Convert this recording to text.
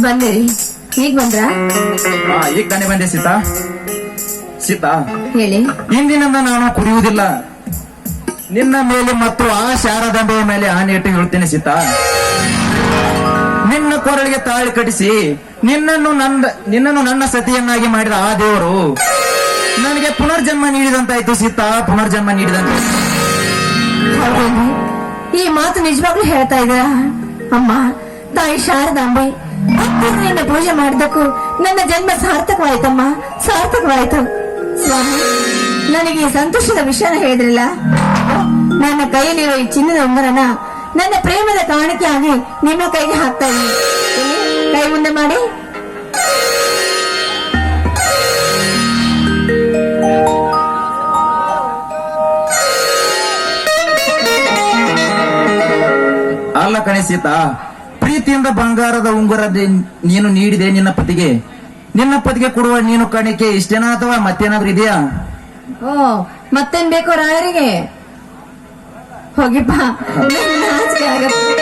ಬಂದಿರಿ, ಈಗ ಬಂದ್ರ? ಈಗ ತಾನೇ ಬಂದೆ ಸೀತಾ. ಸೀತಾ, ಹೇಳಿ. ಇಂದಿನಿಂದ ನಾನು ಕುಡಿಯುವುದಿಲ್ಲ. ನಿನ್ನ ಮೇಲೆ ಮತ್ತು ಆ ಶಾರದಾಂಬೆಯ ಮೇಲೆ ಆನೆ ಇಟ್ಟು ಹೇಳ್ತೇನೆ ಸೀತಾ. ನಿನ್ನ ಕೊರಳಿಗೆ ತಾಳಿ ಕಟ್ಟಿಸಿ ನಿನ್ನನ್ನು ನನ್ನ ಸತಿಯನ್ನಾಗಿ ಮಾಡಿದ ಆ ದೇವರು ನನಗೆ ಪುನರ್ಜನ್ಮ ನೀಡಿದಂತಾಯ್ತು ಸೀತಾ, ಪುನರ್ಜನ್ಮ ನೀಡಿದಂತ. ಹೌದೇನ್ರಿ? ಈ ಮಾತು ನಿಜವಾಗ್ಲೂ ಹೇಳ್ತಾ ಇದ್ದೀರಾ? ಅಮ್ಮ, ತಾಯಿ ಶಾರದಾಂಬೆ ನಿನ್ನ ಪೂಜೆ ಮಾಡಿದಕ್ಕೂ ನನ್ನ ಜನ್ಮ ಸಾರ್ಥಕವಾಯ್ತಮ್ಮ, ಸಾರ್ಥಕವಾಯ್ತು. ಸ್ವಾಮಿ, ನನಗೆ ಈ ಸಂತೋಷದ ವಿಷಯನ ಹೇಳಿದ್ರಲ್ಲ. ನನ್ನ ಕೈಯಲ್ಲಿರೋ ಈ ಚಿನ್ನದ ಉಂಗುರನ ನನ್ನ ಪ್ರೇಮದ ಕಾಣಿಕೆಯಾಗಿ ನಿಮ್ಮ ಕೈಗೆ ಹಾಕ್ತಾ ಇದ್ದೀನಿ. ಕೈ ಮುಂದೆ ಮಾಡಿ. ಅಲ್ಲ ಕಣೆ ಸೀತಾ, ಪ್ರೀತಿಯಿಂದ ಬಂಗಾರದ ಉಂಗುರ ನೀನು ನೀಡಿದೆ ನಿನ್ನ ಪತಿಗೆ ಕೊಡುವ ನೀನು ಕಾಣಿಕೆ ಇಷ್ಟೇನಾ ಅಥವಾ ಮತ್ತೇನಾದ್ರೂ ಇದೆಯಾ? ಓ, ಮತ್ತೇನ್ ಬೇಕು ರಾಯರಿಗೆ? ಹೋಗಿಪ್ಪ, ನಾಚಿಕೆ ಆಗತ್ತೆ.